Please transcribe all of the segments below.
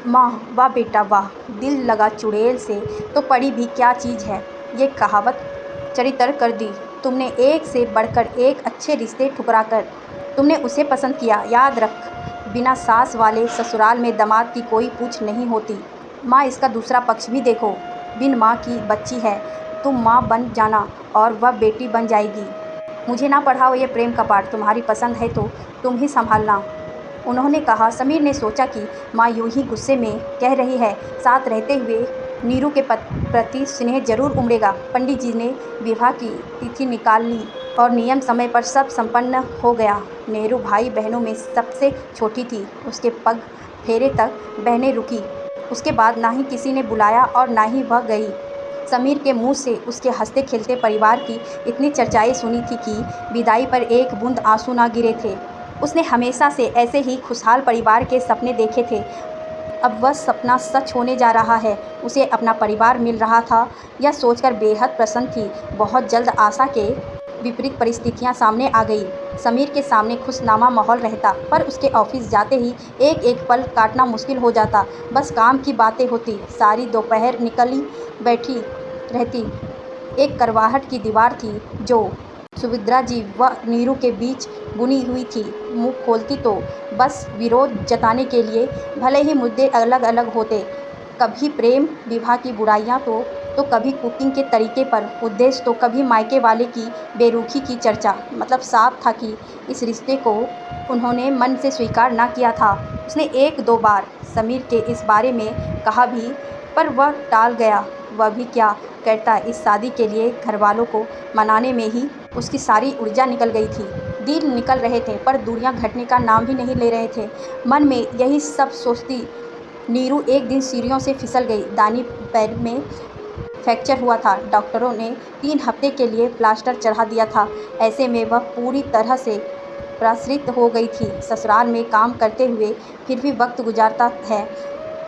माँ, वाह बेटा वाह, दिल लगा चुड़ैल से तो पड़ी भी क्या चीज़ है। ये कहावत चरित्र कर दी तुमने, एक से बढ़कर एक अच्छे रिश्ते ठुकराकर तुमने उसे पसंद किया। याद रख, बिना सास वाले ससुराल में दामाद की कोई पूछ नहीं होती। माँ, इसका दूसरा पक्ष भी देखो, बिन माँ की बच्ची है, तुम माँ बन जाना और वह बेटी बन जाएगी। मुझे ना पढ़ाओ ये प्रेम का पाठ, तुम्हारी पसंद है तो तुम ही संभालना, उन्होंने कहा। समीर ने सोचा कि माँ यूं ही गुस्से में कह रही है, साथ रहते हुए नीरू के प्रति स्नेह जरूर उमड़ेगा। पंडित जी ने विवाह की तिथि निकाल ली और नियम समय पर सब संपन्न हो गया। नेहरू भाई बहनों में सबसे छोटी थी, उसके पग फेरे तक बहनें रुकी। उसके बाद ना ही किसी ने बुलाया और ना ही वह गई। समीर के मुंह से उसके हंसते खेलते परिवार की इतनी चर्चाएं सुनी थी कि विदाई पर एक बूंद आंसू ना गिरे थे। उसने हमेशा से ऐसे ही खुशहाल परिवार के सपने देखे थे। अब वह सपना सच होने जा रहा है। उसे अपना परिवार मिल रहा था, यह सोचकर बेहद प्रसन्न थी। बहुत जल्द आशा के विपरीत परिस्थितियां सामने आ गई। समीर के सामने खुशनुमा माहौल रहता, पर उसके ऑफिस जाते ही एक एक पल काटना मुश्किल हो जाता। बस काम की बातें होती, सारी दोपहर निकली बैठी रहती। एक करवाहट की दीवार थी जो सुभद्रा जी व नीरू के बीच बुनी हुई थी। मुंह खोलती तो बस विरोध जताने के लिए, भले ही मुद्दे अलग अलग होते, कभी प्रेम विवाह की बुराइयां तो कभी कुकिंग के तरीके पर उद्देश्य, तो कभी मायके वाले की बेरुखी की चर्चा। मतलब साफ था कि इस रिश्ते को उन्होंने मन से स्वीकार ना किया था। उसने एक दो बार समीर के इस बारे में कहा भी, पर वह टाल गया। वह भी क्या करता, इस शादी के लिए घरवालों को मनाने में ही उसकी सारी ऊर्जा निकल गई थी। दिन निकल रहे थे पर दूरियां घटने का नाम ही नहीं ले रहे थे। मन में यही सब सोचती नीरू एक दिन सीढ़ियों से फिसल गई। दानी पैर में फ्रैक्चर हुआ था, डॉक्टरों ने 3 हफ्ते के लिए प्लास्टर चढ़ा दिया था। ऐसे में वह पूरी तरह से प्रसरित हो गई थी। ससुराल में काम करते हुए फिर भी वक्त गुजारता है।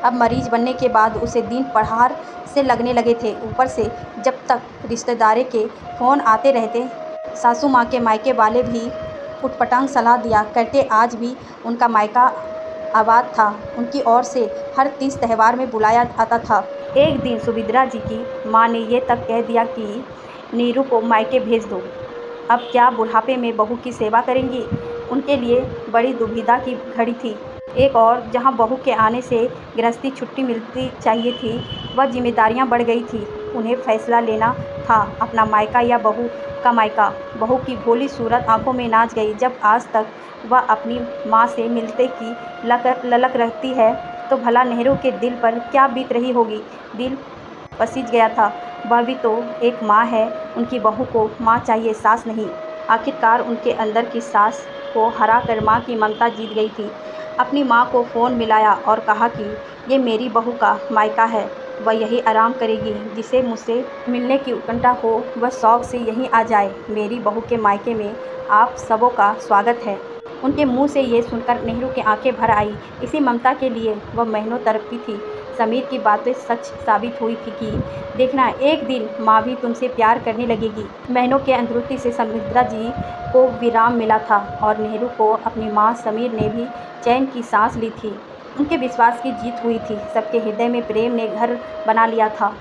अब मरीज बनने के बाद उसे दिन पहाड़ से लगने लगे थे। ऊपर से जब तक रिश्तेदारों के फ़ोन आते रहते, सासू माँ के मायके वाले भी उटपटांग सलाह दिया करते। आज भी उनका मायका आबाद था, उनकी ओर से हर तीज त्यौहार में बुलाया आता था। एक दिन सुभद्रा जी की माँ ने ये तक कह दिया कि नीरू को मायके भेज दो। अब क्या बुढ़ापे में बहू की सेवा करेंगी। उनके लिए बड़ी दुविधा की घड़ी थी। एक और जहां बहू के आने से गृहस्थी छुट्टी मिलती चाहिए थी, वह जिम्मेदारियां बढ़ गई थी। उन्हें फैसला लेना था, अपना मायका या बहू का मायका। बहू की भोली सूरत आंखों में नाच गई। जब आज तक वह अपनी माँ से मिलते की ललक रहती है, तो भला नेहरू के दिल पर क्या बीत रही होगी। दिल पसीज गया था। वह भी तो एक माँ है, उनकी बहू को माँ चाहिए, सास नहीं। आखिरकार उनके अंदर की सास को हरा कर माँ की ममता जीत गई थी। अपनी माँ को फ़ोन मिलाया और कहा कि ये मेरी बहू का मायका है, वह यही आराम करेगी। जिसे मुझसे मिलने की उत्कंठा हो, वह शौक़ से यहीं आ जाए। मेरी बहू के मायके में आप सबों का स्वागत है। उनके मुंह से ये सुनकर नेहरू की आंखें भर आई। इसी ममता के लिए वह महीनों तड़पती थी। समीर की बातें सच साबित हुई थी कि देखना, एक दिन माँ भी तुमसे प्यार करने लगेगी। महीनों के अंतर्मुक्ति से सुभद्रा जी को विराम मिला था और नेहरू को अपनी माँ समीर ने भी चैन की सांस ली थी। उनके विश्वास की जीत हुई थी। सबके हृदय में प्रेम ने घर बना लिया था।